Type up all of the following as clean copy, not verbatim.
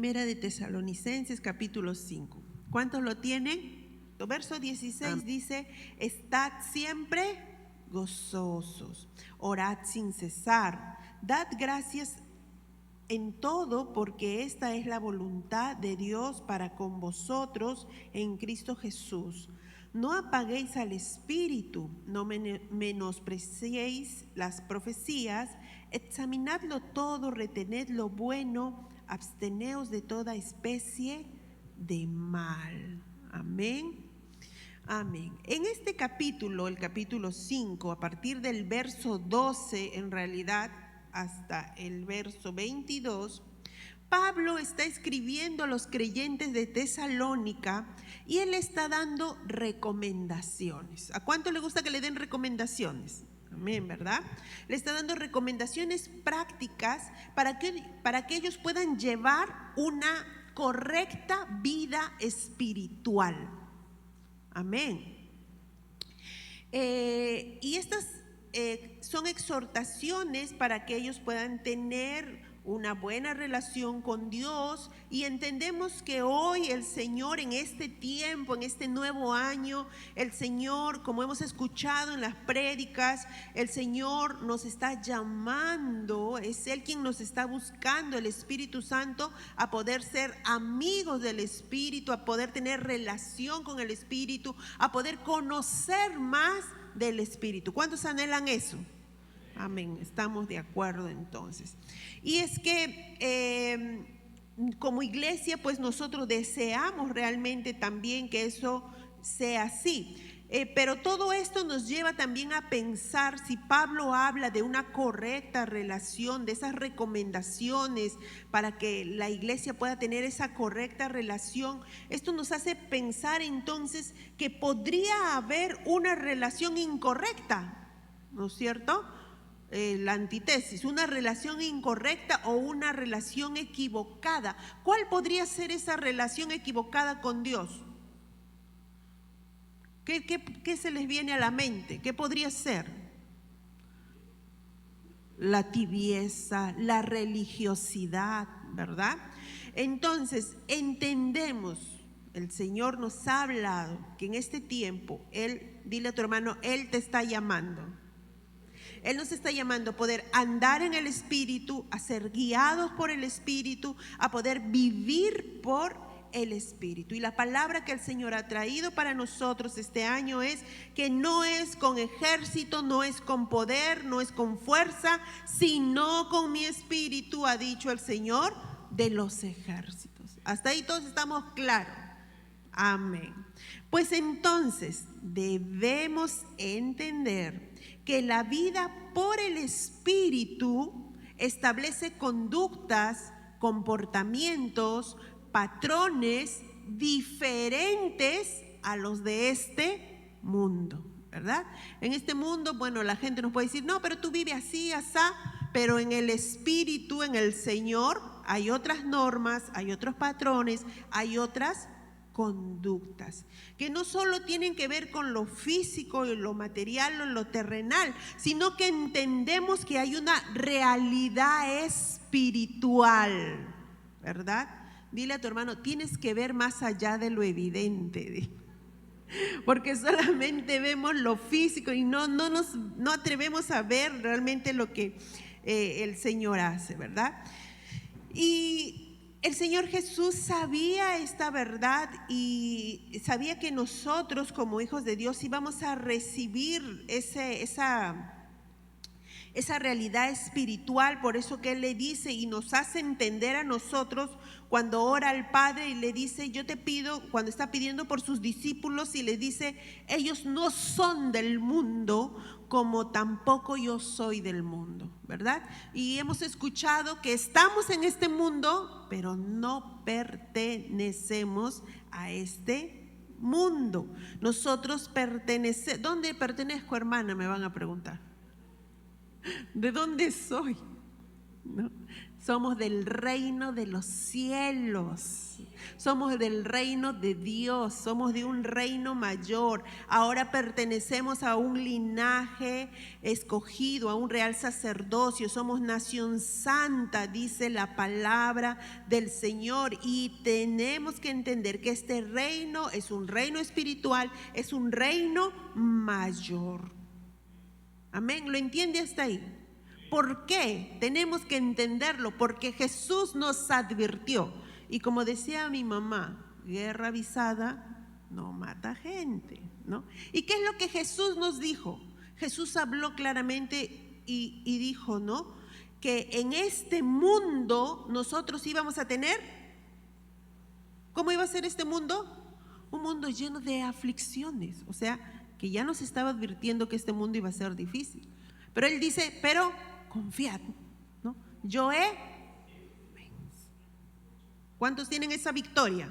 Primera de Tesalonicenses, capítulo 5. ¿Cuántos lo tienen? Verso 16 dice: estad siempre gozosos, orad sin cesar, dad gracias en todo, porque esta es la voluntad de Dios para con vosotros en Cristo Jesús. No apaguéis al espíritu, no menospreciéis las profecías, examinadlo todo, retened lo bueno, absteneos de toda especie de mal. Amén. Amén. En este capítulo, el capítulo 5, a partir del verso 12, en realidad, hasta el verso 22, Pablo está escribiendo a los creyentes de Tesalónica y él está dando recomendaciones. ¿A cuánto le gusta que le den recomendaciones? Amén, ¿verdad? Le está dando recomendaciones prácticas para que ellos puedan llevar una correcta vida espiritual. Amén. Y estas son exhortaciones para que ellos puedan tener una buena relación con Dios, y entendemos que hoy el Señor, en este tiempo, en este nuevo año, el Señor, como hemos escuchado en las prédicas, el Señor nos está llamando, es Él quien nos está buscando, el Espíritu Santo, a poder ser amigos del Espíritu, a poder tener relación con el Espíritu, a poder conocer más del Espíritu. ¿Cuántos anhelan eso? Amén, estamos de acuerdo entonces. Y es que como iglesia, pues nosotros deseamos realmente también que eso sea así. Pero todo esto nos lleva también a pensar, si Pablo habla de una correcta relación, de esas recomendaciones para que la iglesia pueda tener esa correcta relación, esto nos hace pensar entonces que podría haber una relación incorrecta, ¿no es cierto? La antítesis, una relación incorrecta o una relación equivocada. ¿Cuál podría ser esa relación equivocada con Dios? ¿Qué se les viene a la mente? ¿Qué podría ser? La tibieza, la religiosidad, ¿verdad? Entonces, entendemos, el Señor nos ha hablado que en este tiempo, dile a tu hermano, Él te está llamando. Él nos está llamando a poder andar en el Espíritu, a ser guiados por el Espíritu, a poder vivir por el Espíritu. Y la palabra que el Señor ha traído para nosotros este año es que no es con ejército, no es con poder, no es con fuerza, sino con mi Espíritu, ha dicho el Señor de los ejércitos. Hasta ahí todos estamos claros. Amén. Pues entonces debemos entender que la vida por el Espíritu establece conductas, comportamientos, patrones diferentes a los de este mundo, ¿verdad? En este mundo, bueno, la gente nos puede decir, no, pero tú vives así, asá, pero en el Espíritu, en el Señor, hay otras normas, hay otros patrones, hay otras conductas que no solo tienen que ver con lo físico, lo material o lo terrenal, sino que entendemos que hay una realidad espiritual, ¿verdad? Dile a tu hermano, tienes que ver más allá de lo evidente, porque solamente vemos lo físico y no atrevemos a ver realmente lo que el Señor hace, ¿verdad? Y el Señor Jesús sabía esta verdad y sabía que nosotros como hijos de Dios íbamos a recibir esa realidad espiritual. Por eso que Él le dice y nos hace entender a nosotros cuando ora al Padre y le dice, yo te pido, cuando está pidiendo por sus discípulos y le dice, ellos no son del mundo, como tampoco yo soy del mundo, ¿verdad? Y hemos escuchado que estamos en este mundo, pero no pertenecemos a este mundo. Nosotros pertenecemos. ¿Dónde pertenezco, hermana? Me van a preguntar. ¿De dónde soy? ¿No? Somos del reino de los cielos. Somos del reino de Dios. Somos de un reino mayor. Ahora pertenecemos a un linaje escogido, a un real sacerdocio. Somos nación santa, dice la palabra del Señor. Y tenemos que entender que este reino es un reino espiritual, es un reino mayor. Amén. ¿Lo entiende hasta ahí? ¿Por qué? Tenemos que entenderlo, porque Jesús nos advirtió. Y como decía mi mamá, guerra avisada no mata gente, ¿no? ¿Y qué es lo que Jesús nos dijo? Jesús habló claramente y dijo, ¿no?, que en este mundo nosotros íbamos a tener, ¿cómo iba a ser este mundo? Un mundo lleno de aflicciones. O sea, que ya nos estaba advirtiendo que este mundo iba a ser difícil. Pero Él dice, pero confiad, ¿no? Yo he vencido. ¿Cuántos tienen esa victoria?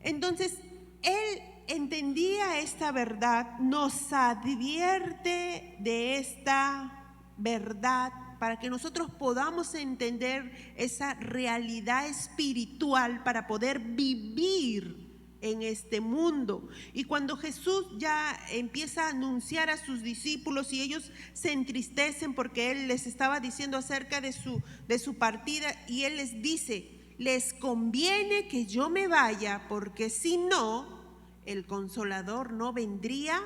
Entonces, Él entendía esta verdad, nos advierte de esta verdad para que nosotros podamos entender esa realidad espiritual para poder vivir en este mundo. Y cuando Jesús ya empieza a anunciar a sus discípulos y ellos se entristecen porque Él les estaba diciendo acerca de su partida, y Él les dice, les conviene que yo me vaya, porque si no, el Consolador no vendría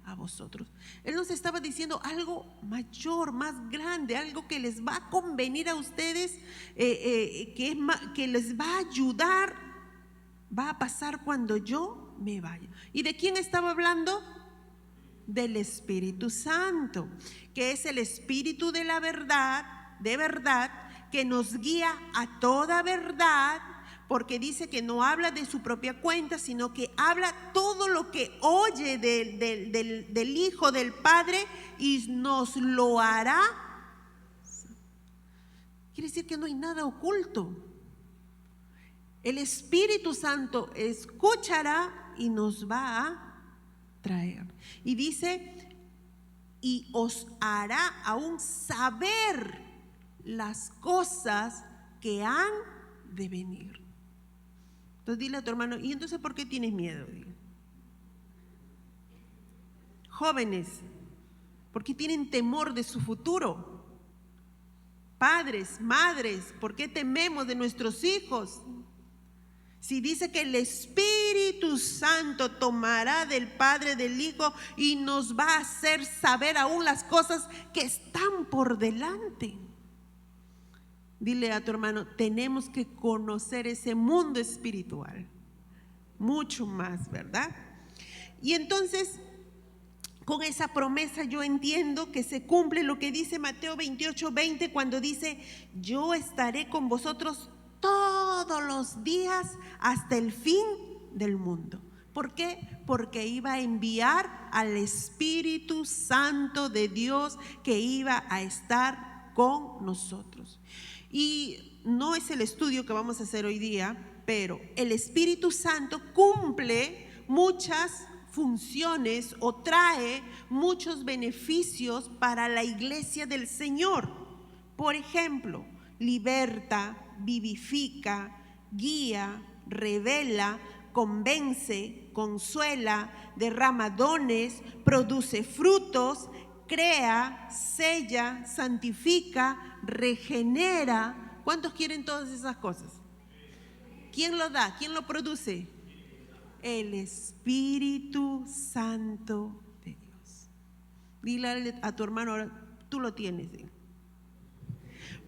a vosotros. Él nos estaba diciendo algo mayor, más grande, algo que les va a convenir a ustedes, que les va a ayudar. Va a pasar cuando yo me vaya. ¿Y de quién estaba hablando? Del Espíritu Santo, que es el Espíritu de la verdad, de verdad, que nos guía a toda verdad, porque dice que no habla de su propia cuenta, sino que habla todo lo que oye del Hijo, del Padre, y nos lo hará. Quiere decir que no hay nada oculto. El Espíritu Santo escuchará y nos va a traer. Y dice, y os hará aún saber las cosas que han de venir. Entonces dile a tu hermano, ¿y entonces por qué tienes miedo? Dile. Jóvenes, ¿por qué tienen temor de su futuro? Padres, madres, ¿por qué tememos de nuestros hijos? Si dice que el Espíritu Santo tomará del Padre, del Hijo, y nos va a hacer saber aún las cosas que están por delante. Dile a tu hermano, tenemos que conocer ese mundo espiritual, mucho más, ¿verdad? Y entonces, con esa promesa yo entiendo que se cumple lo que dice Mateo 28:20, cuando dice, yo estaré con vosotros todos los días hasta el fin del mundo. ¿Por qué? Porque iba a enviar al Espíritu Santo de Dios que iba a estar con nosotros. Y no es el estudio que vamos a hacer hoy día, pero el Espíritu Santo cumple muchas funciones o trae muchos beneficios para la iglesia del Señor. Por ejemplo, liberta, vivifica, guía, revela, convence, consuela, derrama dones, produce frutos, crea, sella, santifica, regenera. ¿Cuántos quieren todas esas cosas? ¿Quién lo da? ¿Quién lo produce? El Espíritu Santo de Dios. Dile a tu hermano, ahora tú lo tienes.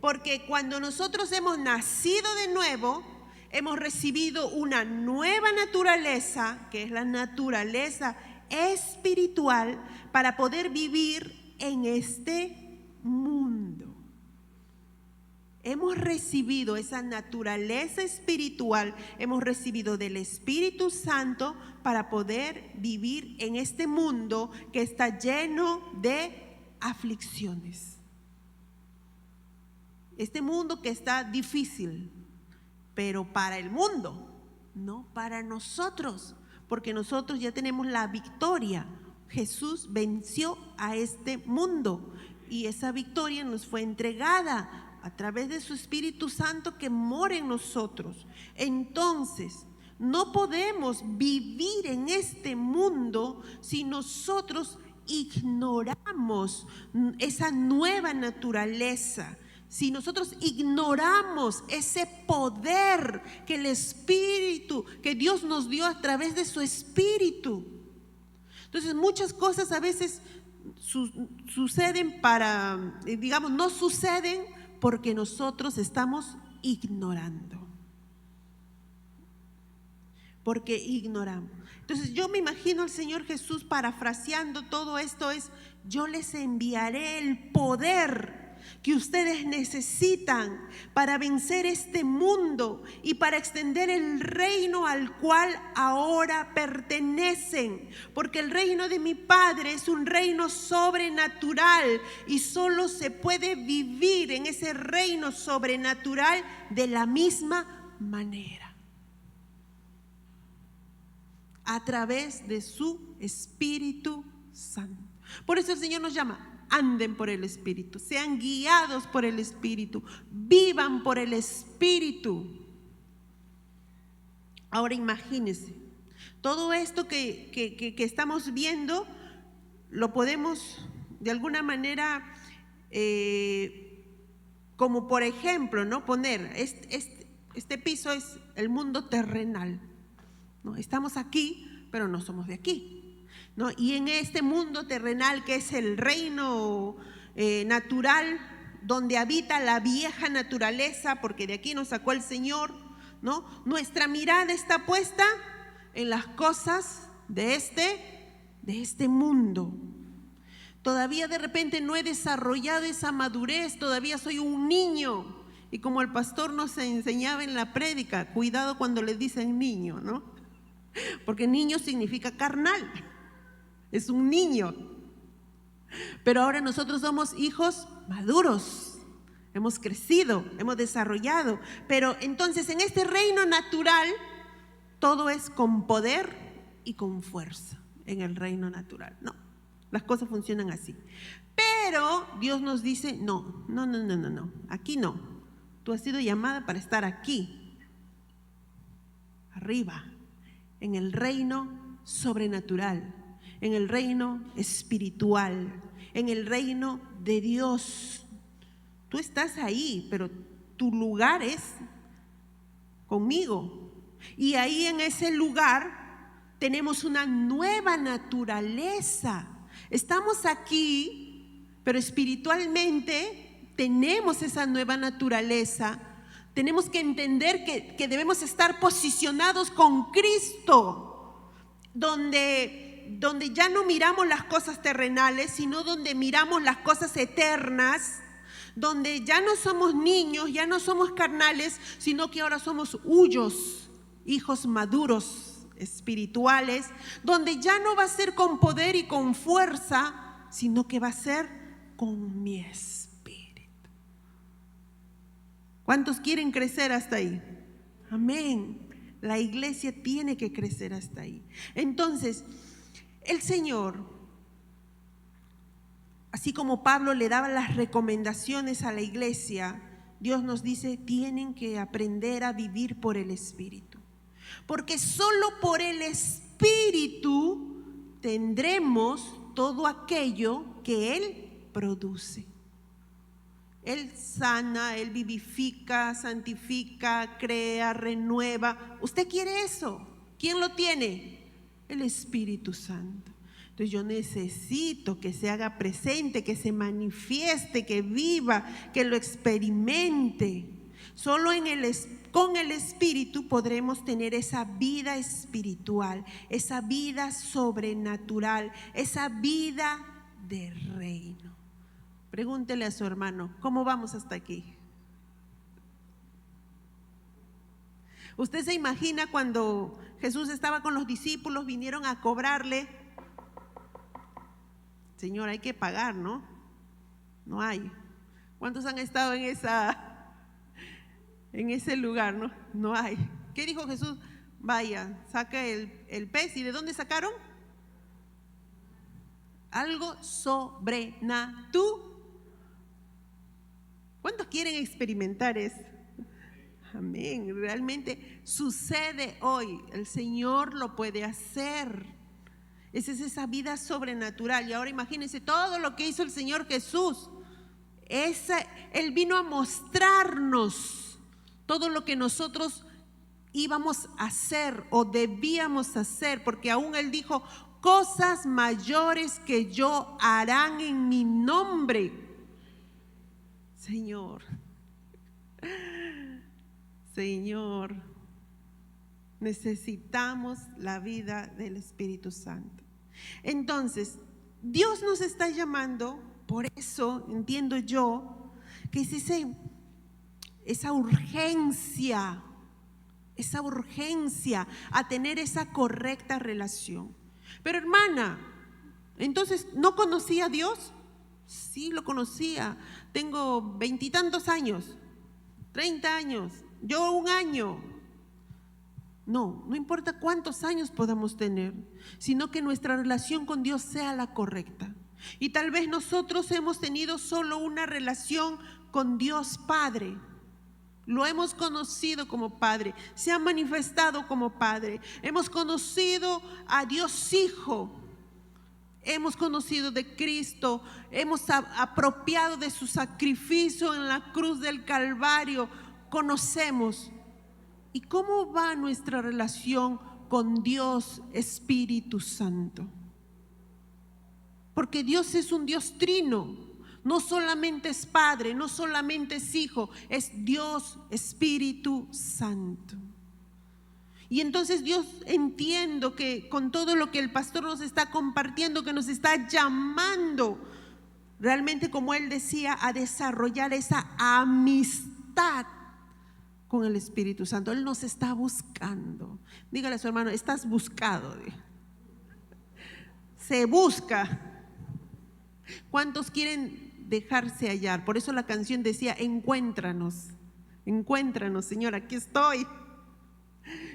Porque cuando nosotros hemos nacido de nuevo, hemos recibido una nueva naturaleza, que es la naturaleza espiritual, para poder vivir en este mundo. Hemos recibido esa naturaleza espiritual, hemos recibido del Espíritu Santo para poder vivir en este mundo que está lleno de aflicciones. Este mundo que está difícil, pero para el mundo, no para nosotros, porque nosotros ya tenemos la victoria. Jesús venció a este mundo y esa victoria nos fue entregada a través de su Espíritu Santo que mora en nosotros. Entonces, no podemos vivir en este mundo si nosotros ignoramos esa nueva naturaleza, si nosotros ignoramos ese poder que el Espíritu, que Dios nos dio a través de su Espíritu. Entonces muchas cosas a veces suceden no suceden porque nosotros estamos ignorando. Porque ignoramos. Entonces yo me imagino al Señor Jesús parafraseando todo esto yo les enviaré el poder que ustedes necesitan para vencer este mundo y para extender el reino al cual ahora pertenecen, porque el reino de mi Padre es un reino sobrenatural y solo se puede vivir en ese reino sobrenatural de la misma manera, a través de su Espíritu Santo. Por eso el Señor nos llama: anden por el Espíritu, sean guiados por el Espíritu, vivan por el Espíritu. Ahora imagínense, todo esto que estamos viendo lo podemos de alguna manera, como por ejemplo, ¿no? Poner este piso es el mundo terrenal, ¿no? Estamos aquí, pero no somos de aquí, ¿no? Y en este mundo terrenal que es el reino natural, donde habita la vieja naturaleza, porque de aquí nos sacó el Señor, ¿no? Nuestra mirada está puesta en las cosas de este mundo. Todavía de repente no he desarrollado esa madurez, todavía soy un niño. Y como el pastor nos enseñaba en la prédica, cuidado cuando le dicen niño, ¿no? Porque niño significa carnal. Es un niño. Pero ahora nosotros somos hijos maduros. Hemos crecido, hemos desarrollado. Pero entonces en este reino natural todo es con poder y con fuerza. En el reino natural, no. Las cosas funcionan así. Pero Dios nos dice: no. Aquí no. Tú has sido llamada para estar aquí, arriba, en el reino sobrenatural, en el reino espiritual, en el reino de Dios. Tú estás ahí, pero tu lugar es conmigo. Y ahí en ese lugar tenemos una nueva naturaleza. Estamos aquí, pero espiritualmente tenemos esa nueva naturaleza. Tenemos que entender que debemos estar posicionados con Cristo, donde ya no miramos las cosas terrenales, sino donde miramos las cosas eternas, donde ya no somos niños, ya no somos carnales, sino que ahora somos huyos, hijos maduros, espirituales, donde ya no va a ser con poder y con fuerza, sino que va a ser con mi espíritu. ¿Cuántos quieren crecer hasta ahí? Amén. La iglesia tiene que crecer hasta ahí. Entonces, el Señor, así como Pablo le daba las recomendaciones a la iglesia, Dios nos dice: tienen que aprender a vivir por el Espíritu. Porque solo por el Espíritu tendremos todo aquello que Él produce. Él sana, Él vivifica, santifica, crea, renueva. ¿Usted quiere eso? ¿Quién lo tiene? El Espíritu Santo. Entonces yo necesito que se haga presente, que se manifieste, que viva, que lo experimente. Solo con el Espíritu podremos tener esa vida espiritual, esa vida sobrenatural, esa vida de reino. Pregúntele a su hermano: ¿cómo vamos hasta aquí? ¿Usted se imagina cuando Jesús estaba con los discípulos, vinieron a cobrarle? Señor, hay que pagar, ¿no? No hay. ¿Cuántos han estado en ese lugar? No hay. ¿Qué dijo Jesús? Vaya, saca el pez. ¿Y de dónde sacaron? Algo sobrenatural. ¿Cuántos quieren experimentar eso? Amén. Realmente sucede hoy. El Señor lo puede hacer. Esa es esa vida sobrenatural. Y ahora imagínense todo lo que hizo el Señor Jesús. Él vino a mostrarnos todo lo que nosotros íbamos a hacer o debíamos hacer, porque aún Él dijo: cosas mayores que yo harán en mi nombre. Señor, necesitamos la vida del Espíritu Santo. Entonces, Dios nos está llamando, por eso entiendo yo que es esa urgencia a tener esa correcta relación. Pero hermana, entonces, ¿no conocía a Dios? Sí, lo conocía. Tengo 20 y tantos años, 30 años, yo 1 año. No importa cuántos años podamos tener, sino que nuestra relación con Dios sea la correcta. Y tal vez nosotros hemos tenido solo una relación con Dios Padre. Lo hemos conocido como Padre, se ha manifestado como Padre. Hemos conocido a Dios Hijo, hemos conocido de Cristo, hemos apropiado de su sacrificio en la cruz del Calvario, conocemos. ¿Y cómo va nuestra relación con Dios Espíritu Santo? Porque Dios es un Dios trino. No solamente es Padre, no solamente es Hijo, es Dios Espíritu Santo. Y entonces Dios, entiendo que con todo lo que el pastor nos está compartiendo, que nos está llamando realmente, como él decía, a desarrollar esa amistad con el Espíritu Santo. Él nos está buscando. Dígale a su hermano: estás buscado. Se busca. ¿Cuántos quieren dejarse hallar? Por eso la canción decía: encuéntranos, Señor, aquí estoy.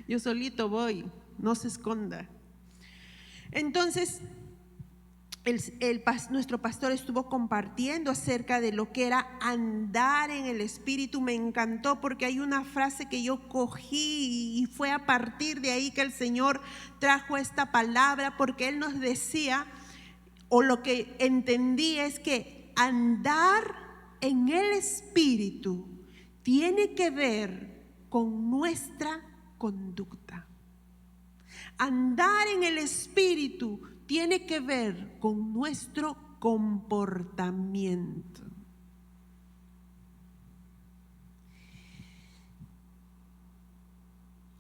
Yo solito voy, no se esconda. Entonces, nuestro pastor estuvo compartiendo acerca de lo que era andar en el Espíritu. Me encantó porque hay una frase que yo cogí y fue a partir de ahí que el Señor trajo esta palabra, porque Él nos decía, o lo que entendí es que andar en el Espíritu tiene que ver con nuestra conducta. Andar en el Espíritu tiene que ver con nuestro comportamiento.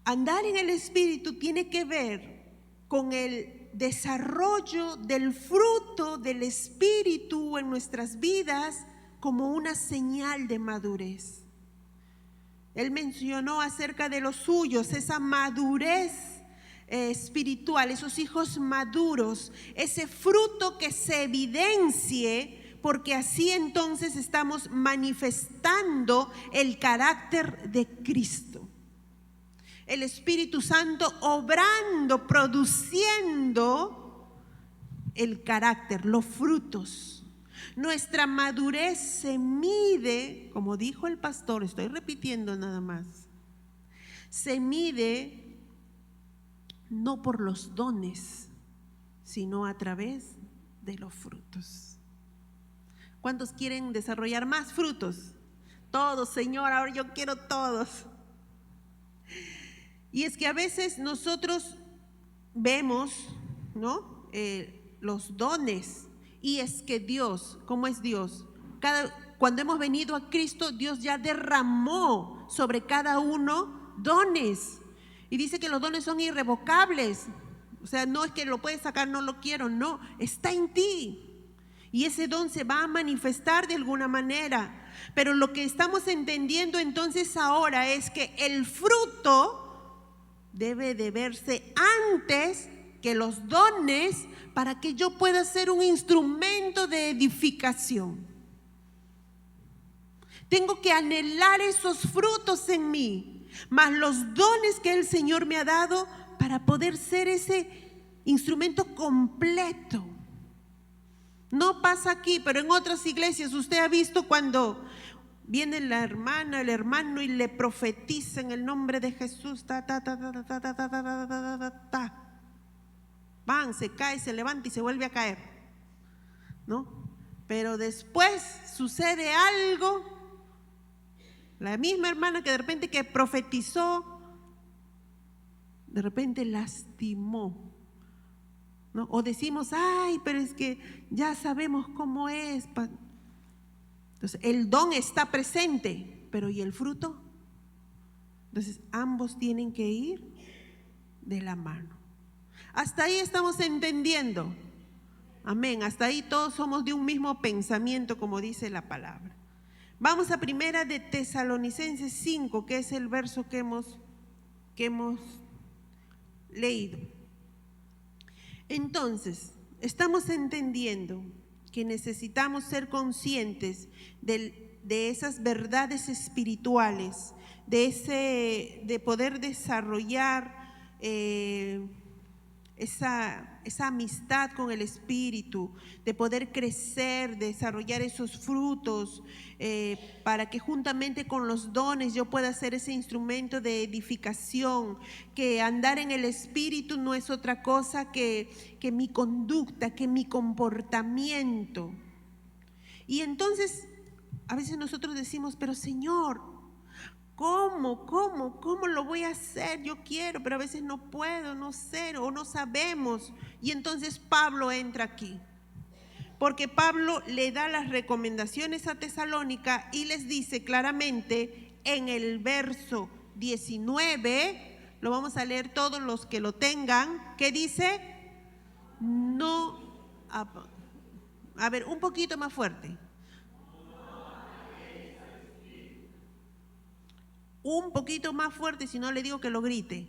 Andar en el Espíritu tiene que ver con el desarrollo del fruto del Espíritu en nuestras vidas como una señal de madurez. Él mencionó acerca de los suyos, esa madurez espiritual, esos hijos maduros, ese fruto que se evidencie, porque así entonces estamos manifestando el carácter de Cristo. El Espíritu Santo obrando, produciendo el carácter, los frutos. Nuestra madurez se mide, como dijo el pastor, estoy repitiendo nada más, se mide no por los dones, sino a través de los frutos. ¿Cuántos quieren desarrollar más frutos? Todos, Señor, ahora yo quiero todos. Y es que a veces nosotros vemos, ¿no?, los dones. Y es que Dios, ¿cómo es Dios? Cuando hemos venido a Cristo, Dios ya derramó sobre cada uno dones. Y dice que los dones son irrevocables. O sea, no es que lo puedes sacar, no lo quiero, no, está en ti. Y ese don se va a manifestar de alguna manera. Pero lo que estamos entendiendo entonces ahora es que el fruto debe de verse antes que los dones, para que yo pueda ser un instrumento de edificación. Tengo que anhelar esos frutos en mí, más los dones que el Señor me ha dado para poder ser ese instrumento completo. No pasa aquí, pero en otras iglesias usted ha visto cuando Viene la hermana, el hermano y le profetiza en el nombre de Jesús. Van, se cae, se levanta y se vuelve a caer, ¿no? Pero después sucede algo. La misma hermana que de repente que profetizó, de repente lastimó, ¿no? O decimos, ay, pero es que ya sabemos cómo es. Entonces, el don está presente, pero ¿y el fruto? Entonces, ambos tienen que ir de la mano. Hasta ahí estamos entendiendo. Amén. Hasta ahí todos somos de un mismo pensamiento, como dice la palabra. Vamos a Primera de Tesalonicenses 5, que es el verso que hemos leído. Entonces, estamos entendiendo que necesitamos ser conscientes de esas verdades espirituales, de poder desarrollar esa amistad con el Espíritu, de poder crecer, desarrollar esos frutos, para que juntamente con los dones yo pueda ser ese instrumento de edificación, que andar en el Espíritu no es otra cosa que mi conducta, que mi comportamiento. Y entonces a veces nosotros decimos, pero Señor, ¿Cómo lo voy a hacer? Yo quiero, pero a veces no puedo, no sé, o no sabemos. Y entonces Pablo entra aquí, porque Pablo le da las recomendaciones a Tesalónica y les dice claramente en el verso 19, lo vamos a leer todos los que lo tengan, que dice, no, a ver, un poquito más fuerte. Un poquito más fuerte, si no le digo que lo grite.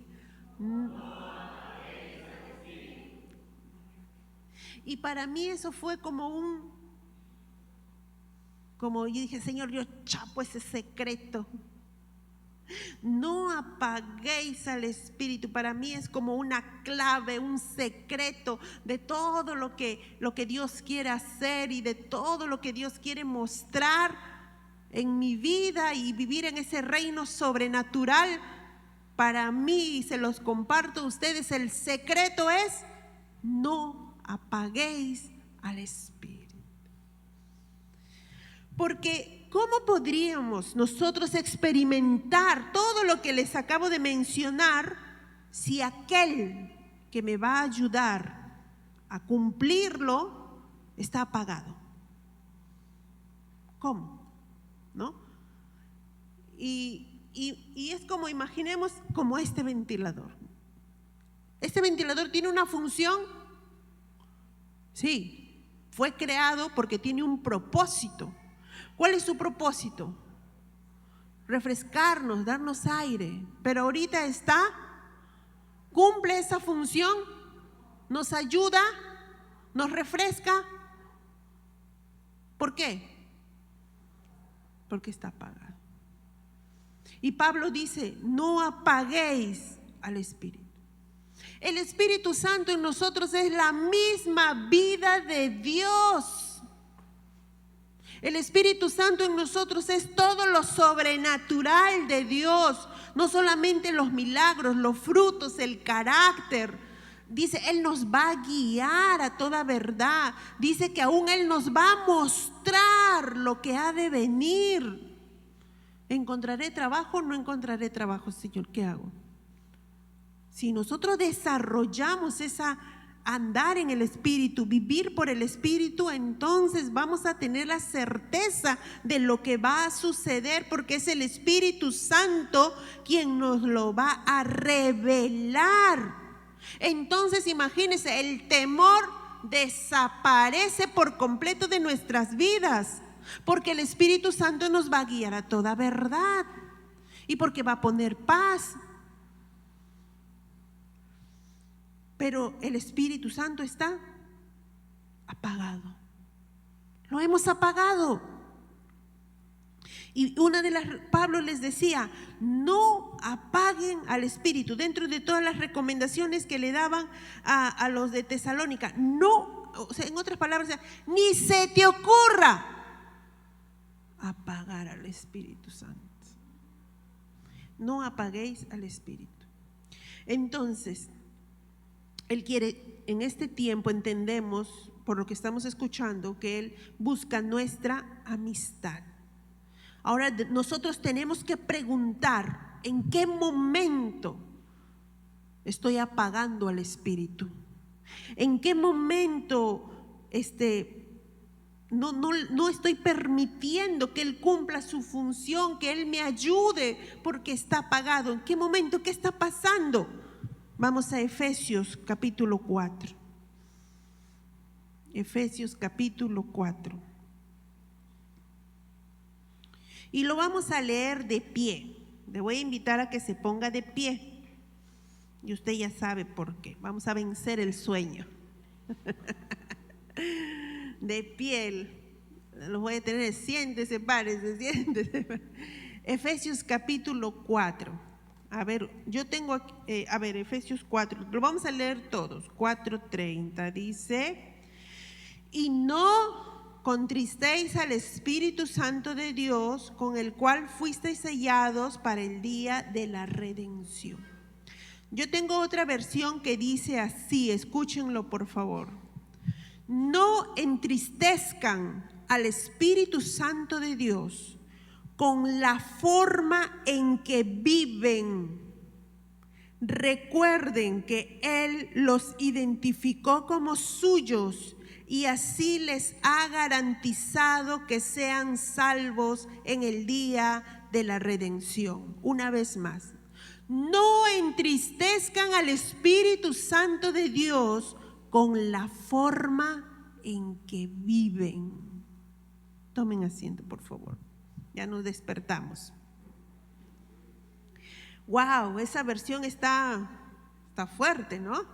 Y para mí eso fue como yo dije, Señor, yo chapo ese secreto. No apaguéis al Espíritu. Para mí es como una clave, un secreto de todo lo que Dios quiere hacer y de todo lo que Dios quiere mostrar en mi vida y vivir en ese reino sobrenatural. Para mí, se los comparto a ustedes, el secreto es: no apaguéis al Espíritu. Porque ¿cómo podríamos nosotros experimentar todo lo que les acabo de mencionar si aquel que me va a ayudar a cumplirlo está apagado? ¿Cómo? ¿No? Y es como, imaginemos como este ventilador. Este ventilador tiene una función. Sí, fue creado porque tiene un propósito. ¿Cuál es su propósito? Refrescarnos, darnos aire. Pero ahorita cumple esa función, nos ayuda, nos refresca. ¿Por qué? Porque está apagado. Y Pablo dice, no apaguéis al Espíritu. El Espíritu Santo en nosotros es la misma vida de Dios. El Espíritu Santo en nosotros es todo lo sobrenatural de Dios, no solamente los milagros, los frutos, el carácter. Dice, Él nos va a guiar a toda verdad. Dice que aún Él nos va a mostrar lo que ha de venir. ¿Encontraré trabajo o no encontraré trabajo, Señor? ¿Qué hago? Si nosotros desarrollamos esa andar en el Espíritu, vivir por el Espíritu, entonces vamos a tener la certeza de lo que va a suceder, porque es el Espíritu Santo quien nos lo va a revelar. Entonces imagínense, el temor desaparece por completo de nuestras vidas, porque el Espíritu Santo nos va a guiar a toda verdad y porque va a poner paz. Pero el Espíritu Santo está apagado. Lo hemos apagado. Y Pablo les decía, no apaguen al Espíritu. Dentro de todas las recomendaciones que le daban a los de Tesalónica, no, o sea, en otras palabras, ni se te ocurra apagar al Espíritu Santo. No apaguéis al Espíritu. Entonces, Él quiere, en este tiempo entendemos, por lo que estamos escuchando, que Él busca nuestra amistad. Ahora nosotros tenemos que preguntar, ¿en qué momento estoy apagando al Espíritu? ¿En qué momento no estoy permitiendo que Él cumpla su función, que Él me ayude porque está apagado? ¿En qué momento? ¿Qué está pasando? Vamos a Efesios capítulo 4. Efesios capítulo 4. Y lo vamos a leer de pie. Le voy a invitar a que se ponga de pie. Y usted ya sabe por qué. Vamos a vencer el sueño. De pie. Los voy a tener. Siéntese, párese, siéntese. Efesios capítulo 4. A ver, yo tengo aquí, Efesios 4. Lo vamos a leer todos. 4:30 dice: y no contristéis al Espíritu Santo de Dios, con el cual fuisteis sellados para el día de la redención. Yo tengo otra versión que dice así, escúchenlo por favor: no entristezcan al Espíritu Santo de Dios con la forma en que viven. Recuerden que Él los identificó como suyos y así les ha garantizado que sean salvos en el día de la redención. Una vez más, no entristezcan al Espíritu Santo de Dios con la forma en que viven. Tomen asiento, por favor. Ya nos despertamos. Wow, esa versión está fuerte, ¿no?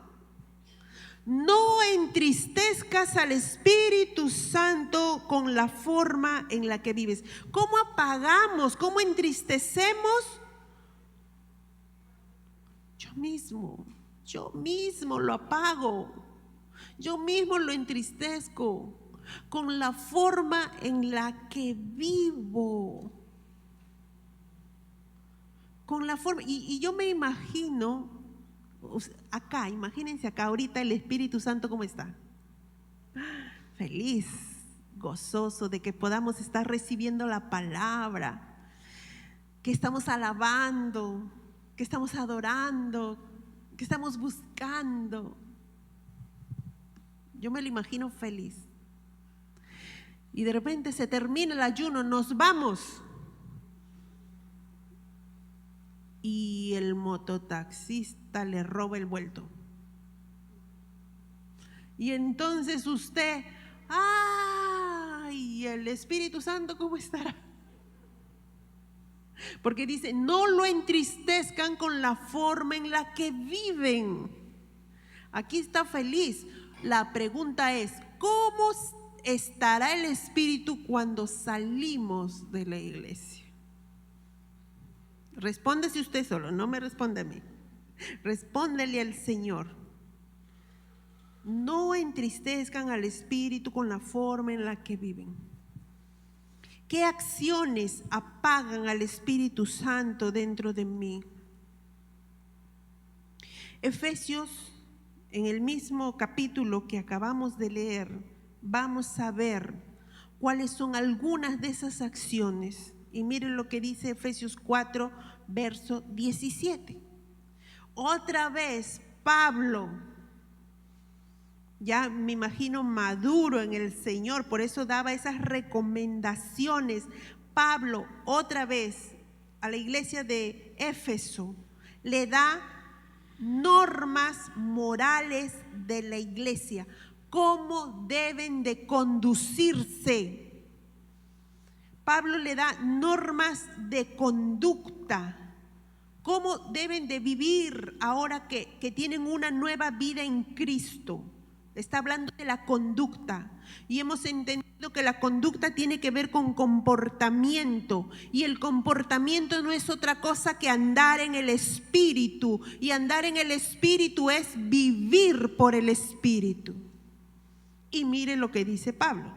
No entristezcas al Espíritu Santo con la forma en la que vives. ¿Cómo apagamos? ¿Cómo entristecemos? Yo mismo lo apago. Yo mismo lo entristezco con la forma en la que vivo. Con la forma, y yo me imagino acá, imagínense acá ahorita el Espíritu Santo ¿cómo está? Feliz, gozoso de que podamos estar recibiendo la palabra, que estamos alabando, que estamos adorando, que estamos buscando. Yo me lo imagino feliz. Y de repente se termina el ayuno, nos vamos. Y el mototaxista le roba el vuelto. Y entonces usted, ¡ay! El Espíritu Santo, ¿cómo estará? Porque dice, no lo entristezcan con la forma en la que viven. Aquí está feliz. La pregunta es, ¿cómo estará el Espíritu cuando salimos de la iglesia? Respóndese usted solo, no me responde a mí. Respóndele al Señor. No entristezcan al Espíritu con la forma en la que viven. ¿Qué acciones apagan al Espíritu Santo dentro de mí? Efesios, en el mismo capítulo que acabamos de leer, vamos a ver cuáles son algunas de esas acciones. Y miren lo que dice Efesios 4, verso 17. Otra vez Pablo, ya me imagino maduro en el Señor, por eso daba esas recomendaciones. Pablo otra vez a la iglesia de Éfeso le da normas morales de la iglesia, cómo deben de conducirse. Pablo le da normas de conducta, cómo deben de vivir ahora que tienen una nueva vida en Cristo. Está hablando de la conducta y hemos entendido que la conducta tiene que ver con comportamiento, y el comportamiento no es otra cosa que andar en el Espíritu, y andar en el Espíritu es vivir por el Espíritu. Y mire lo que dice Pablo.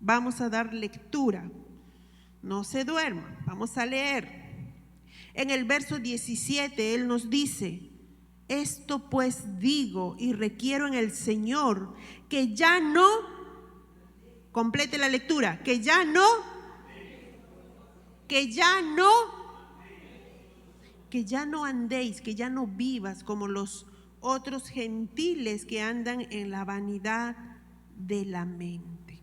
Vamos a dar lectura. no se duerman. Vamos a leer. En el verso 17 Él nos dice: esto pues digo y requiero en el Señor, que ya no, complete la lectura, que ya no andéis, que ya no vivas como los otros gentiles que andan en la vanidad de la mente,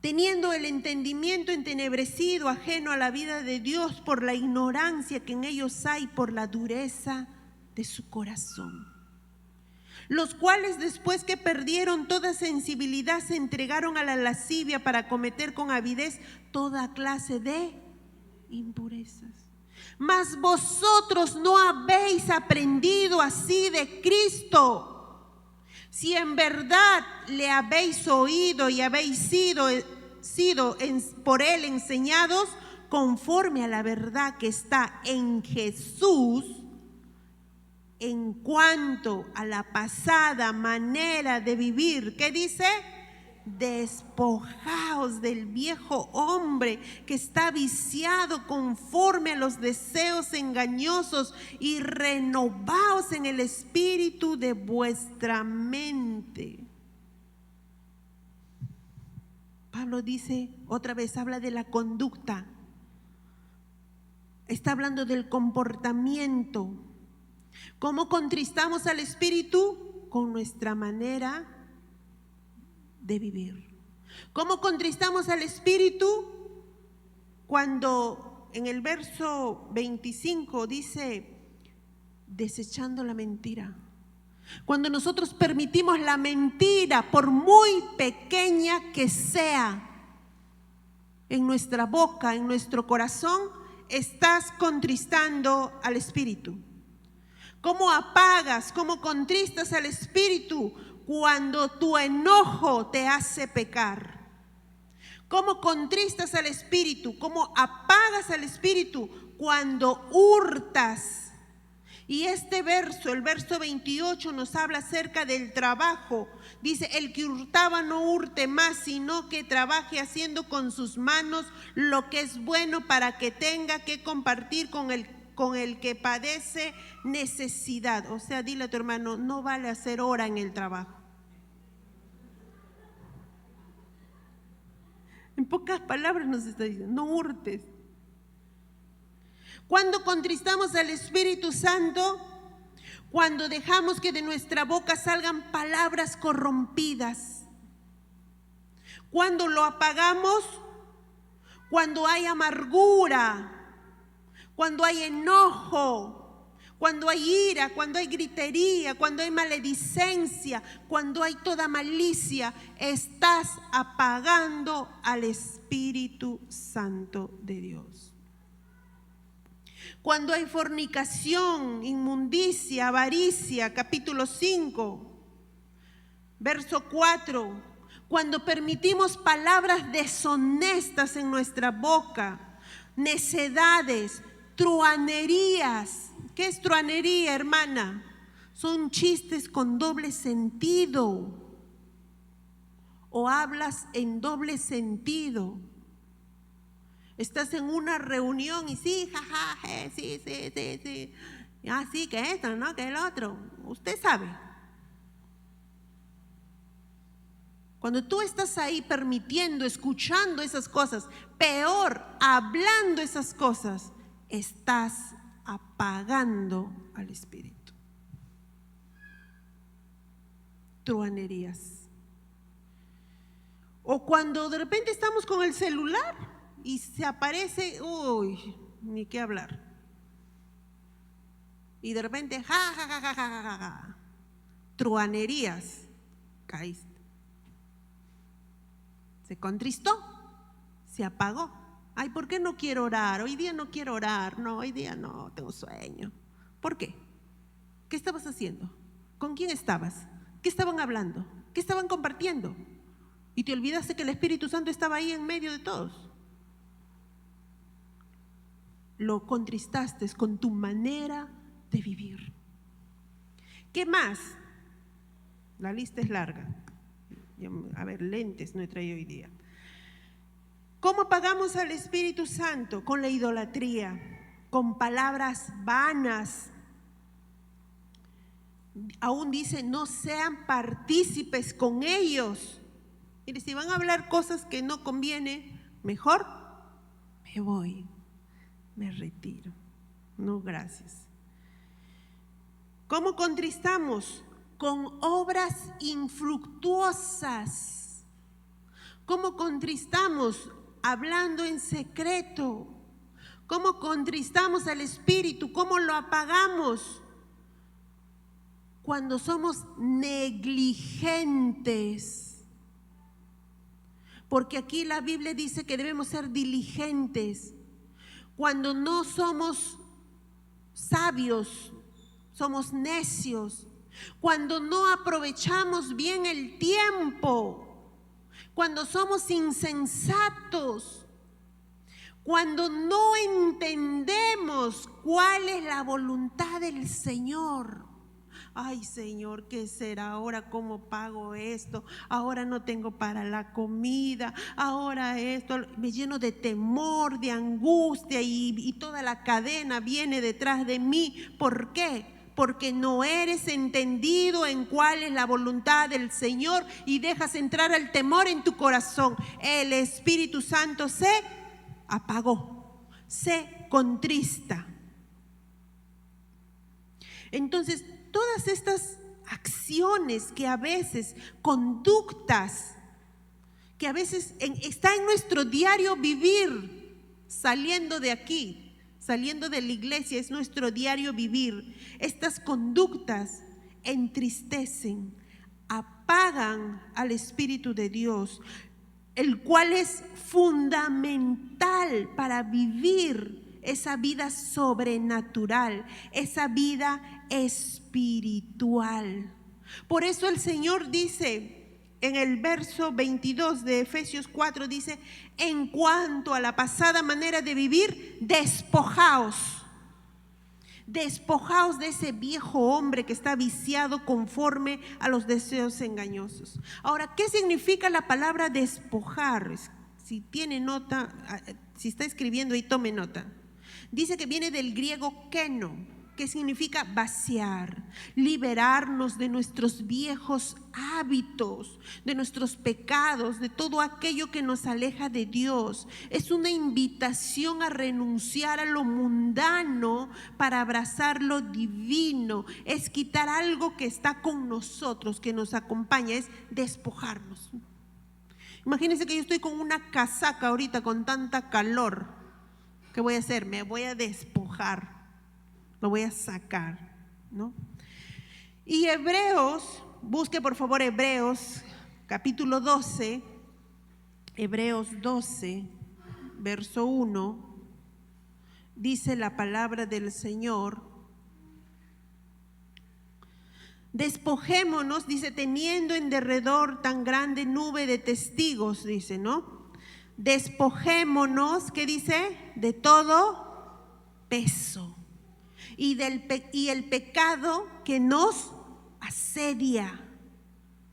teniendo el entendimiento entenebrecido, ajeno a la vida de Dios por la ignorancia que en ellos hay, por la dureza de su corazón, los cuales después que perdieron toda sensibilidad se entregaron a la lascivia para cometer con avidez toda clase de impurezas. Mas vosotros no habéis aprendido así de Cristo, si en verdad le habéis oído y habéis sido por Él enseñados conforme a la verdad que está en Jesús, en cuanto a la pasada manera de vivir. ¿Qué dice? Despojaos del viejo hombre que está viciado conforme a los deseos engañosos y renovaos en el espíritu de vuestra mente. Pablo dice otra vez, habla de la conducta, está hablando del comportamiento. ¿Cómo contristamos al espíritu? Con nuestra manera de vivir. ¿Cómo contristamos al espíritu? Cuando en el verso 25 dice, desechando la mentira. Cuando nosotros permitimos la mentira, por muy pequeña que sea, en nuestra boca, en nuestro corazón, estás contristando al espíritu. ¿Cómo apagas, cómo contristas al espíritu? Cuando tu enojo te hace pecar. ¿Cómo contristas al espíritu? ¿Cómo apagas al espíritu? Cuando hurtas. Y este verso, el verso 28, nos habla acerca del trabajo. Dice, el que hurtaba no hurte más, sino que trabaje haciendo con sus manos lo que es bueno, para que tenga que compartir con el que padece necesidad. O sea, dile a tu hermano, no vale hacer hora en el trabajo. En pocas palabras nos está diciendo, no hurtes. Cuando contristamos al Espíritu Santo, cuando dejamos que de nuestra boca salgan palabras corrompidas. Cuando lo apagamos, cuando hay amargura, cuando hay enojo, cuando hay ira, cuando hay gritería, cuando hay maledicencia, cuando hay toda malicia, estás apagando al Espíritu Santo de Dios. Cuando hay fornicación, inmundicia, avaricia, capítulo 5, verso 4, cuando permitimos palabras deshonestas en nuestra boca, necedades, truanerías. ¿Qué es truanería, hermana? Son chistes con doble sentido, o hablas en doble sentido. Estás en una reunión y sí, jaja, sí. Así que esto, ¿no? Que el otro. Usted sabe. Cuando tú estás ahí permitiendo, escuchando esas cosas, peor, hablando esas cosas, estás apagando al espíritu. Truanerías. O cuando de repente estamos con el celular y se aparece, uy, ni qué hablar. Y de repente, ja. Truanerías. Caíste. Se contristó, se apagó. Ay, ¿por qué no quiero orar? Hoy día no quiero orar. No, hoy día no, tengo sueño. ¿Por qué? ¿Qué estabas haciendo? ¿Con quién estabas? ¿Qué estaban hablando? ¿Qué estaban compartiendo? Y te olvidaste que el Espíritu Santo estaba ahí en medio de todos. Lo contristaste con tu manera de vivir. ¿Qué más? La lista es larga. A ver, lentes no he traído hoy día. ¿Cómo apagamos al Espíritu Santo? Con la idolatría, con palabras vanas. Aún dice, no sean partícipes con ellos. Mire, si van a hablar cosas que no conviene, mejor me voy, me retiro. No, gracias. ¿Cómo contristamos? Con obras infructuosas. ¿Cómo contristamos? Hablando en secreto. ¿Cómo contristamos al Espíritu? ¿Cómo lo apagamos? Cuando somos negligentes. Porque aquí la Biblia dice que debemos ser diligentes. Cuando no somos sabios, somos necios. Cuando no aprovechamos bien el tiempo. Cuando somos insensatos, cuando no entendemos cuál es la voluntad del Señor. Ay, Señor, ¿qué será ahora? ¿Cómo pago esto? Ahora no tengo para la comida, ahora esto. Me lleno de temor, de angustia y toda la cadena viene detrás de mí. ¿Por qué? Porque no eres entendido en cuál es la voluntad del Señor y dejas entrar el temor en tu corazón. El Espíritu Santo se apagó, se contrista. Entonces, todas estas acciones que a veces, conductas, que a veces está en nuestro diario vivir, saliendo de aquí, saliendo de la iglesia, es nuestro diario vivir. Estas conductas entristecen, apagan al Espíritu de Dios, el cual es fundamental para vivir esa vida sobrenatural, esa vida espiritual. Por eso el Señor dice en el verso 22 de Efesios 4, dice, en cuanto a la pasada manera de vivir, despojaos de ese viejo hombre que está viciado conforme a los deseos engañosos. Ahora, ¿qué significa la palabra despojar? Si tiene nota, si está escribiendo ahí, tome nota. Dice que viene del griego keno, que significa vaciar, liberarnos de nuestros viejos hábitos, de nuestros pecados, de todo aquello que nos aleja de Dios. Es una invitación a renunciar a lo mundano para abrazar lo divino. Es quitar algo que está con nosotros, que nos acompaña, es despojarnos. Imagínense que yo estoy con una casaca ahorita con tanta calor. ¿Qué voy a hacer? Me voy a despojar. Lo voy a sacar, ¿no? Y Hebreos, busque por favor Hebreos, capítulo 12, Hebreos 12, verso 1, dice la palabra del Señor. Despojémonos, dice, teniendo en derredor tan grande nube de testigos, dice, ¿no? Despojémonos, ¿qué dice? De todo peso. Y el pecado que nos asedia.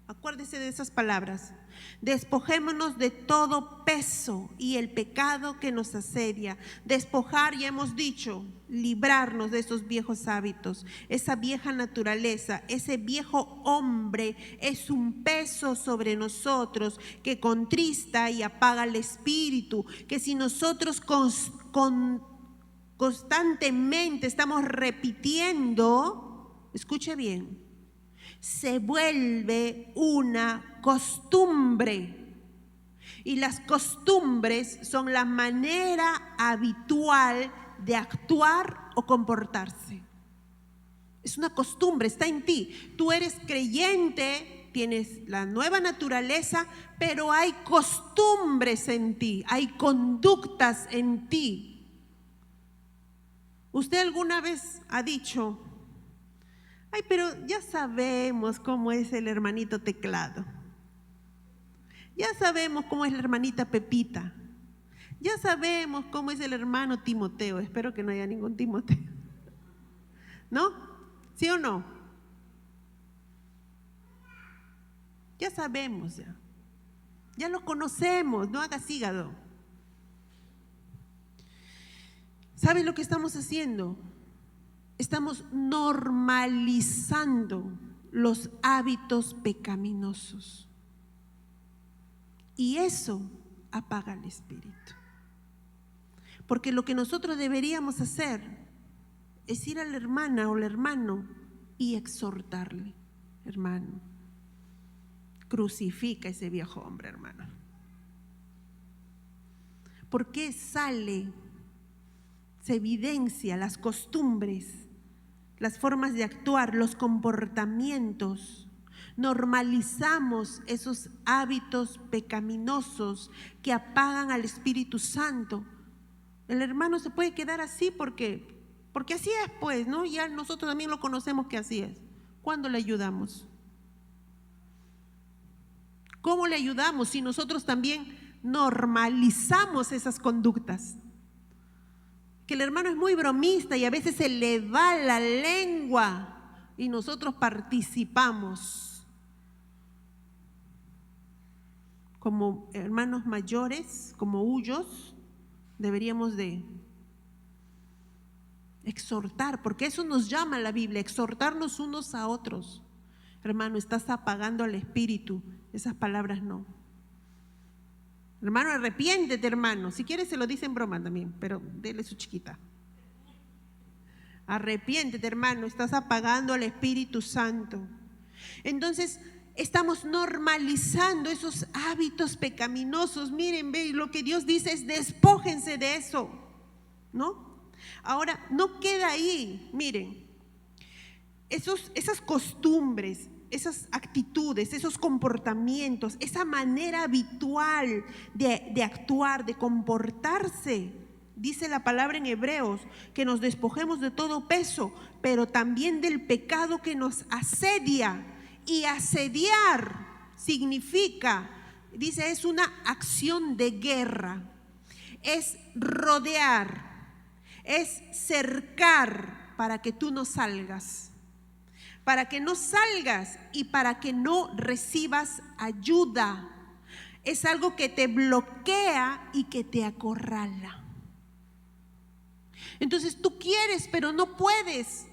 Acuérdese de esas palabras. Despojémonos de todo peso y el pecado que nos asedia. Despojar, ya hemos dicho, librarnos de esos viejos hábitos, esa vieja naturaleza, ese viejo hombre es un peso sobre nosotros que contrista y apaga el espíritu, que si nosotros constantemente estamos repitiendo, escuche bien, se vuelve una costumbre. Y las costumbres son la manera habitual de actuar o comportarse. Es una costumbre, está en ti. Tú eres creyente, tienes la nueva naturaleza, pero hay costumbres en ti, hay conductas en ti. ¿Usted alguna vez ha dicho, ay, pero ya sabemos cómo es el hermanito Teclado? Ya sabemos cómo es la hermanita Pepita. Ya sabemos cómo es el hermano Timoteo. Espero que no haya ningún Timoteo. ¿No? ¿Sí o no? Ya sabemos ya. Ya lo conocemos, no hagas hígado. ¿Sabes lo que estamos haciendo? Estamos normalizando los hábitos pecaminosos. Y eso apaga el espíritu. Porque lo que nosotros deberíamos hacer es ir a la hermana o al hermano y exhortarle: hermano, crucifica a ese viejo hombre, hermano. ¿Por qué sale, se evidencia las costumbres, las formas de actuar, los comportamientos? Normalizamos esos hábitos pecaminosos que apagan al Espíritu Santo. El hermano se puede quedar así porque así es, pues, ¿no? Ya nosotros también lo conocemos que así es. ¿Cuándo le ayudamos? ¿Cómo le ayudamos si nosotros también normalizamos esas conductas? Que el hermano es muy bromista y a veces se le va la lengua y nosotros participamos. Como hermanos mayores, como huyos, deberíamos de exhortar, porque eso nos llama la Biblia, exhortarnos unos a otros. Hermano, estás apagando al espíritu. Esas palabras no. Hermano, arrepiéntete, hermano. Si quieres se lo dice en broma también, pero dele su chiquita. Arrepiéntete, hermano, estás apagando al Espíritu Santo. Entonces, estamos normalizando esos hábitos pecaminosos. Miren, ve, lo que Dios dice es: despójense de eso, ¿no? Ahora, no queda ahí. Miren, esas costumbres, esas actitudes, esos comportamientos, esa manera habitual de actuar, de comportarse. Dice la palabra en Hebreos que nos despojemos de todo peso, pero también del pecado que nos asedia. Y asediar significa, dice, es una acción de guerra, es rodear, es cercar para que tú no salgas, y para que no recibas ayuda. Es algo que te bloquea y que te acorrala. Entonces tú quieres, pero no puedes.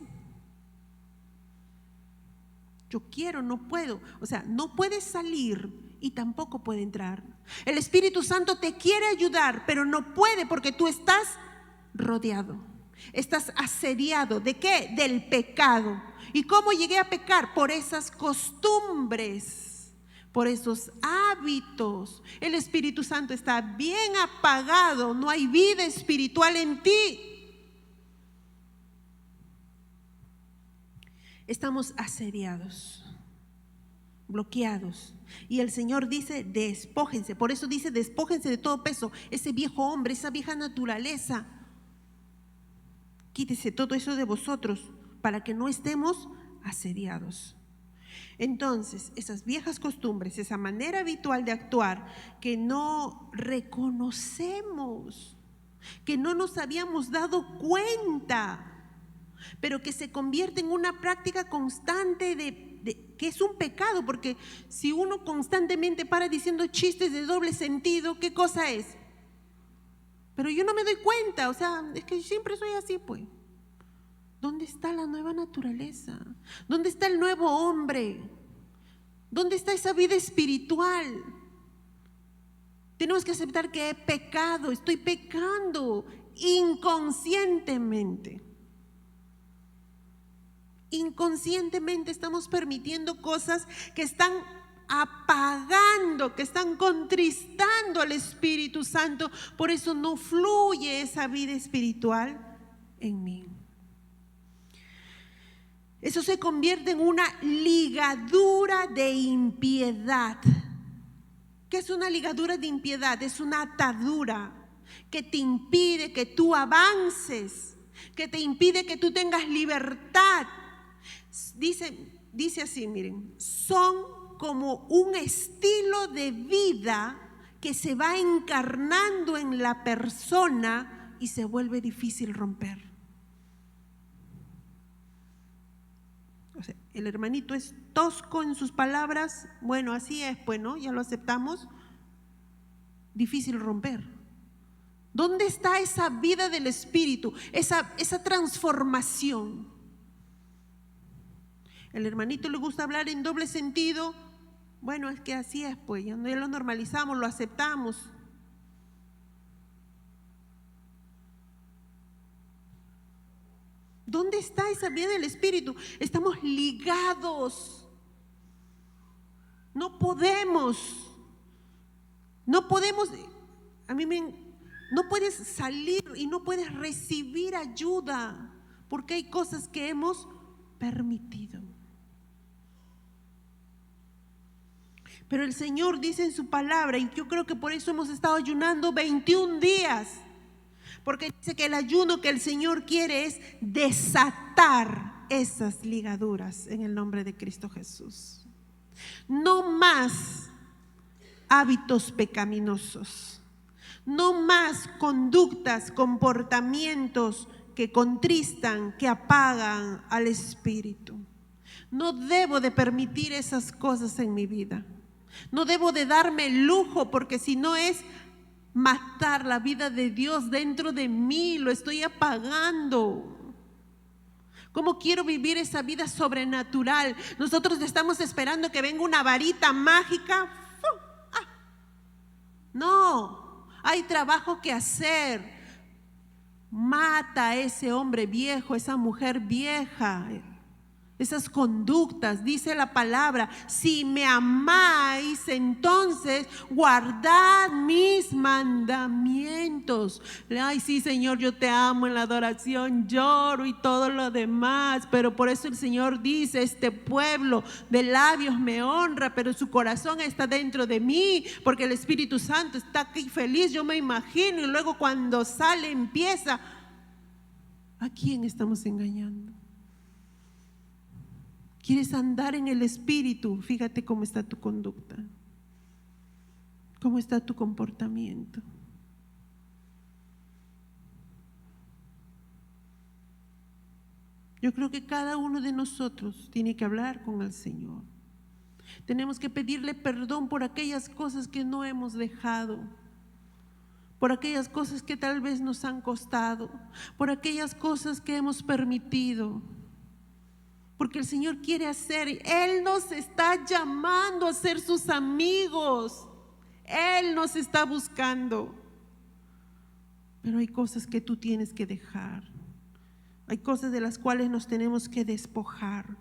Yo quiero, no puedo. O sea, no puedes salir y tampoco puede entrar. El Espíritu Santo te quiere ayudar, pero no puede porque tú estás rodeado. Estás asediado. ¿De qué? Del pecado. ¿Y cómo llegué a pecar? Por esas costumbres, por esos hábitos. El Espíritu Santo está bien apagado, no hay vida espiritual en ti. Estamos asediados, bloqueados. Y el Señor dice: despójense. Por eso dice: despójense de todo peso, ese viejo hombre, esa vieja naturaleza. Quítese todo eso de vosotros para que no estemos asediados. Entonces, esas viejas costumbres, esa manera habitual de actuar que no reconocemos, que no nos habíamos dado cuenta, pero que se convierte en una práctica constante que es un pecado, porque si uno constantemente para diciendo chistes de doble sentido, ¿qué cosa es? Pero yo no me doy cuenta, o sea, es que siempre soy así, pues. ¿Dónde está la nueva naturaleza? ¿Dónde está el nuevo hombre? ¿Dónde está esa vida espiritual? Tenemos que aceptar que he pecado, estoy pecando inconscientemente. Inconscientemente estamos permitiendo cosas que están apagando, que están contristando al Espíritu Santo. Por eso no fluye esa vida espiritual en mí. Eso se convierte en una ligadura de impiedad. ¿Qué es una ligadura de impiedad? Es una atadura que te impide que tú avances, que te impide que tú tengas libertad. Dice así, miren, son como un estilo de vida que se va encarnando en la persona y se vuelve difícil romper. O sea, el hermanito es tosco en sus palabras, bueno, así es, pues, ¿no? Ya lo aceptamos. Difícil romper. ¿Dónde está esa vida del Espíritu? Esa transformación. El hermanito le gusta hablar en doble sentido. Bueno, es que así es, pues ya lo normalizamos, lo aceptamos. ¿Dónde está esa vida del Espíritu? Estamos ligados. No podemos, no puedes salir y no puedes recibir ayuda porque hay cosas que hemos permitido. Pero el Señor dice en su palabra, y yo creo que por eso hemos estado ayunando 21 días, porque dice que el ayuno que el Señor quiere es desatar esas ligaduras en el nombre de Cristo Jesús. No más hábitos pecaminosos, no más conductas, comportamientos que contristan, que apagan al Espíritu. No debo de permitir esas cosas en mi vida. No debo de darme el lujo, porque si no es matar la vida de Dios dentro de mí, lo estoy apagando. ¿Cómo quiero vivir esa vida sobrenatural? Nosotros estamos esperando que venga una varita mágica. No, hay trabajo que hacer. Mata a ese hombre viejo, esa mujer vieja, esas conductas. Dice la palabra: si me amáis, entonces guardad mis mandamientos. Ay, sí, Señor, yo te amo, en la adoración lloro y todo lo demás, pero por eso el Señor dice: este pueblo de labios me honra, pero su corazón está dentro de mí, porque el Espíritu Santo está aquí feliz. Yo me imagino, y luego cuando sale empieza. ¿A quién estamos engañando? ¿Quieres andar en el Espíritu? Fíjate cómo está tu conducta, cómo está tu comportamiento. Yo creo que cada uno de nosotros tiene que hablar con el Señor. Tenemos que pedirle perdón por aquellas cosas que no hemos dejado, por aquellas cosas que tal vez nos han costado, por aquellas cosas que hemos permitido. Porque el Señor quiere hacer, Él nos está llamando a ser sus amigos. Él nos está buscando. Pero hay cosas que tú tienes que dejar. Hay cosas de las cuales nos tenemos que despojar.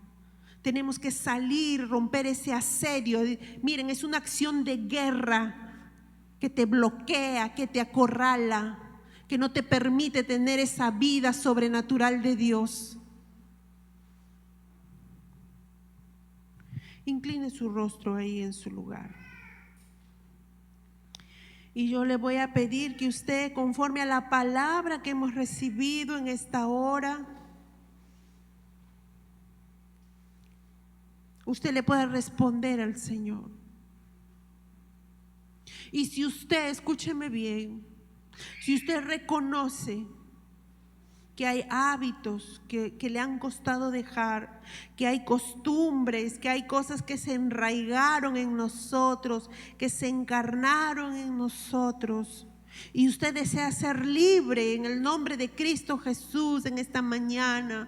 Tenemos que salir, romper ese asedio. Miren, es una acción de guerra que te bloquea, que te acorrala, que no te permite tener esa vida sobrenatural de Dios. Incline su rostro ahí en su lugar. Y yo le voy a pedir que usted, conforme a la palabra que hemos recibido en esta hora, usted le pueda responder al Señor. Y si usted, escúcheme bien, si usted reconoce que hay hábitos que le han costado dejar, que hay costumbres, que hay cosas que se enraigaron en nosotros, que se encarnaron en nosotros, y usted desea ser libre en el nombre de Cristo Jesús en esta mañana,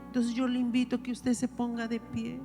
entonces yo le invito a que usted se ponga de pie.